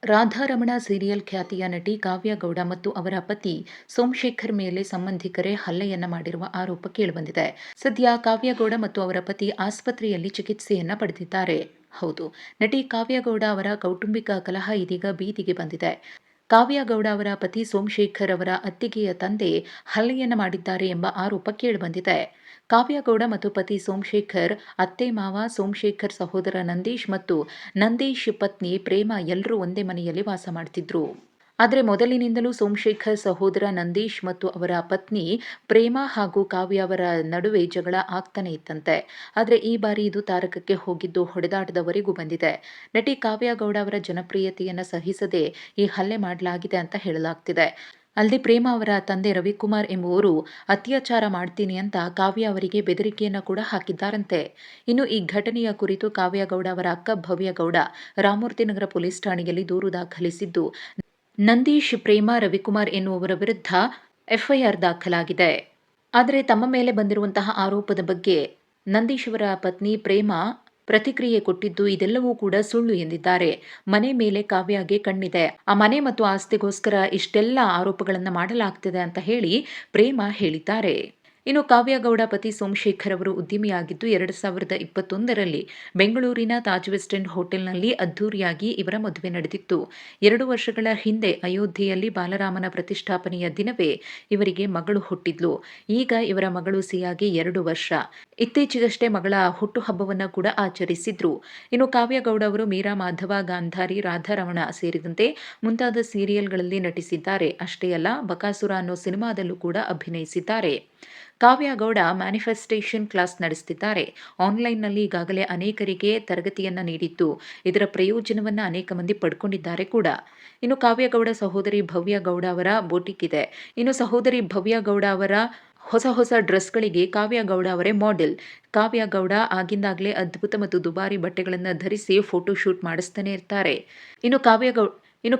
Radharamana serial ಖ್ಯಾತಿಯ ನಟಿ ಕಾವ್ಯ ಗೌಡ ಮತ್ತು ಅವರ ಪತಿ ಸೋಮಶೇಖರ್ ಮೇಲೆ ಸಂಬಂಧಿಕರೇ ಹಲ್ಲೆಯನ್ನ ಮಾಡಿರುವ ಆರೋಪ ಕೇಳಿಬಂದಿದೆ. ಸದ್ಯ ಕಾವ್ಯ ಗೌಡ ಮತ್ತು ಅವರ ಪತಿ ಆಸ್ಪತ್ರೆಯಲ್ಲಿ ಚಿಕಿತ್ಸೆಯನ್ನ ಪಡೆದಿದ್ದಾರೆ. ಹೌದು, ನಟಿ ಕಾವ್ಯ ಗೌಡ ಅವರ ಕೌಟುಂಬಿಕ ಕಲಹ ಇದೀಗ ಬೀದಿಗೆ ಬಂದಿದೆ. ಕಾವ್ಯ ಗೌಡ ಅವರ ಪತಿ ಸೋಮಶೇಖರ್ ಅವರ ಅತ್ತಿಗೆಯ ತಂದೆ ಹಲ್ಲೆಯನ್ನ ಮಾಡಿದ್ದಾರೆ ಎಂಬ ಆರೋಪ ಕೇಳಿಬಂದಿದೆ. ಕಾವ್ಯ ಗೌಡ ಮತ್ತು ಪತಿ ಸೋಮಶೇಖರ್, ಅತ್ತೆ ಮಾವ, ಸೋಮಶೇಖರ್ ಸಹೋದರ ನಂದೀಶ್ ಮತ್ತು ನಂದೀಶ್ ಪತ್ನಿ ಪ್ರೇಮಾ ಎಲ್ಲರೂ ಒಂದೇ ಮನೆಯಲ್ಲಿ ವಾಸ ಮಾಡ್ತಿದ್ರು. ಆದರೆ ಮೊದಲಿನಿಂದಲೂ ಸೋಮಶೇಖರ್ ಸಹೋದರ ನಂದೀಶ್ ಮತ್ತು ಅವರ ಪತ್ನಿ ಪ್ರೇಮಾ ಹಾಗೂ ಕಾವ್ಯ ಅವರ ನಡುವೆ ಜಗಳ ಆಗ್ತಾನೆ ಇತ್ತಂತೆ. ಆದರೆ ಈ ಬಾರಿ ಇದು ತಾರಕಕ್ಕೆ ಹೋಗಿದ್ದು ಹೊಡೆದಾಟದವರೆಗೂ ಬಂದಿದೆ. ನಟಿ ಕಾವ್ಯ ಗೌಡ ಅವರ ಜನಪ್ರಿಯತೆಯನ್ನು ಸಹಿಸದೆ ಈ ಹಲ್ಲೆ ಮಾಡಲಾಗಿದೆ ಅಂತ ಹೇಳಲಾಗ್ತಿದೆ. ಅಲ್ಲದೆ ಪ್ರೇಮಾ ಅವರ ತಂದೆ ರವಿಕುಮಾರ್ ಎಂಬುವರು ಅತ್ಯಾಚಾರ ಮಾಡ್ತೀನಿ ಅಂತ ಕಾವ್ಯ ಅವರಿಗೆ ಬೆದರಿಕೆಯನ್ನ ಕೂಡ ಹಾಕಿದ್ದಾರಂತೆ. ಇನ್ನು ಈ ಘಟನೆಯ ಕುರಿತು ಕಾವ್ಯ ಗೌಡ ಅವರ ಅಕ್ಕ ಭವ್ಯ ಗೌಡ ರಾಮಮೂರ್ತಿನಗರ ಪೊಲೀಸ್ ಠಾಣೆಯಲ್ಲಿ ದೂರು ದಾಖಲಿಸಿದ್ದು, ನಂದೀಶ್, ಪ್ರೇಮಾ, ರವಿಕುಮಾರ್ ಎನ್ನುವವರ ವಿರುದ್ಧ ಎಫ್ಐಆರ್ ದಾಖಲಾಗಿದೆ. ಆದರೆ ತಮ್ಮ ಮೇಲೆ ಬಂದಿರುವಂತಹ ಆರೋಪದ ಬಗ್ಗೆ ನಂದೀಶ್ ಅವರ ಪತ್ನಿ ಪ್ರೇಮಾ ಪ್ರತಿಕ್ರಿಯೆ ಕೊಟ್ಟಿದ್ದು ಇದೆಲ್ಲವೂ ಕೂಡ ಸುಳ್ಳು ಎಂದಿದ್ದಾರೆ. ಮನೆ ಮೇಲೆ ಕಾವ್ಯಗೆ ಕಣ್ಣಿದೆ, ಆ ಮನೆ ಮತ್ತು ಆಸ್ತಿಗೋಸ್ಕರ ಇಷ್ಟೆಲ್ಲ ಆರೋಪಗಳನ್ನು ಮಾಡಲಾಗ್ತಿದೆ ಅಂತ ಹೇಳಿ ಪ್ರೇಮಾ ಹೇಳಿದ್ದಾರೆ. ಇನ್ನು ಕಾವ್ಯ ಗೌಡ ಪತಿ ಸೋಮಶೇಖರ್ ಅವರು ಉದ್ಯಮಿಯಾಗಿದ್ದು 2021ರಲ್ಲಿ ಬೆಂಗಳೂರಿನ ತಾಜ್ ವೆಸ್ಟ್ ಎಂಡ್ ಹೋಟೆಲ್ನಲ್ಲಿ ಅದ್ದೂರಿಯಾಗಿ ಇವರ ಮದುವೆ ನಡೆದಿತ್ತು. 2 ವರ್ಷಗಳ ಹಿಂದೆ ಅಯೋಧ್ಯೆಯಲ್ಲಿ ಬಾಲರಾಮನ ಪ್ರತಿಷ್ಠಾಪನೆಯ ದಿನವೇ ಇವರಿಗೆ ಮಗಳು ಹುಟ್ಟಿದ್ಲು. ಈಗ ಇವರ ಮಗಳು ಸಿಯಾಗೆ 2 ವರ್ಷ. ಇತ್ತೀಚೆಗಷ್ಟೇ ಮಗಳ ಹುಟ್ಟುಹಬ್ಬವನ್ನು ಕೂಡ ಆಚರಿಸಿದ್ರು. ಇನ್ನು ಕಾವ್ಯ ಗೌಡ ಅವರು ಮೀರಾ ಮಾಧವ, ಗಾಂಧಾರಿ, ರಾಧಾರಮಣ ಸೇರಿದಂತೆ ಮುಂತಾದ ಸೀರಿಯಲ್ಗಳಲ್ಲಿ ನಟಿಸಿದ್ದಾರೆ. ಅಷ್ಟೇ ಅಲ್ಲ, ಬಕಾಸುರ ಅನ್ನೋ ಸಿನಿಮಾದಲ್ಲೂ ಕೂಡ ಅಭಿನಯಿಸಿದ್ದಾರೆ. ಕಾವ್ಯ ಗೌಡ ಮ್ಯಾನಿಫೆಸ್ಟೇಷನ್ ಕ್ಲಾಸ್ ನಡೆಸುತ್ತಿದ್ದಾರೆ. ಆನ್ಲೈನ್ನಲ್ಲಿ ಈಗಾಗಲೇ ಅನೇಕರಿಗೆ ತರಗತಿಯನ್ನ ನೀಡಿದ್ದು, ಇದರ ಪ್ರಯೋಜನವನ್ನ ಅನೇಕ ಮಂದಿ ಪಡ್ಕೊಂಡಿದ್ದಾರೆ ಕೂಡ. ಇನ್ನು ಕಾವ್ಯ ಗೌಡ ಸಹೋದರಿ ಭವ್ಯ ಗೌಡ ಅವರ ಬೊಟಿಕ್ ಇದೆ. ಇನ್ನು ಸಹೋದರಿ ಭವ್ಯ ಗೌಡ ಅವರ ಹೊಸ ಡ್ರೆಸ್ಗಳಿಗೆ ಕಾವ್ಯ ಗೌಡ ಅವರೇ ಮಾಡೆಲ್. ಕಾವ್ಯ ಗೌಡ ಆಗಿಂದಾಗಲೇ ಅದ್ಭುತ ಮತ್ತು ದುಬಾರಿ ಬಟ್ಟೆಗಳನ್ನು ಧರಿಸಿ ಫೋಟೋ ಶೂಟ್ ಮಾಡಿಸ್ತಾನೆ ಇರ್ತಾರೆ. ಇನ್ನು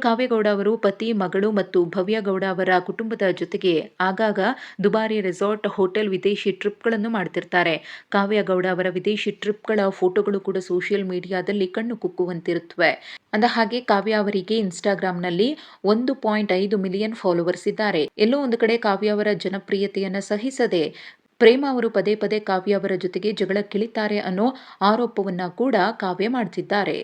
ಕಾವ್ಯ ಗೌಡ ಅವರು ಪತಿ, ಮಗಳು ಮತ್ತು ಭವ್ಯ ಗೌಡ ಅವರ ಕುಟುಂಬದ ಜೊತೆಗೆ ಆಗಾಗ ದುಬಾರಿ ರೆಸಾರ್ಟ್, ಹೋಟೆಲ್, ವಿದೇಶಿ ಟ್ರಿಪ್ಗಳನ್ನು ಮಾಡ್ತಿರ್ತಾರೆ. ಕಾವ್ಯ ಗೌಡ ಅವರ ವಿದೇಶಿ ಟ್ರಿಪ್ಗಳ ಫೋಟೋಗಳು ಕೂಡ ಸೋಷಿಯಲ್ ಮೀಡಿಯಾದಲ್ಲಿ ಕಣ್ಣು ಕುಕ್ಕುವಂತಿರುತ್ತವೆ. ಅಂದಹಾಗೆ ಕಾವ್ಯ ಅವರಿಗೆ ಇನ್ಸ್ಟಾಗ್ರಾಂನಲ್ಲಿ 1.5 ಮಿಲಿಯನ್ ಫಾಲೋವರ್ಸ್ ಇದ್ದಾರೆ. ಎಲ್ಲೋ ಒಂದು ಕಡೆ ಕಾವ್ಯ ಅವರ ಜನಪ್ರಿಯತೆಯನ್ನು ಸಹಿಸದೆ ಪ್ರೇಮಾ ಅವರು ಪದೇ ಪದೇ ಕಾವ್ಯ ಅವರ ಜೊತೆಗೆ ಜಗಳಕ್ಕಿಳಿತಾರೆ ಅನ್ನೋ ಆರೋಪವನ್ನ ಕೂಡ ಕಾವ್ಯ ಮಾಡ್ತಿದ್ದಾರೆ.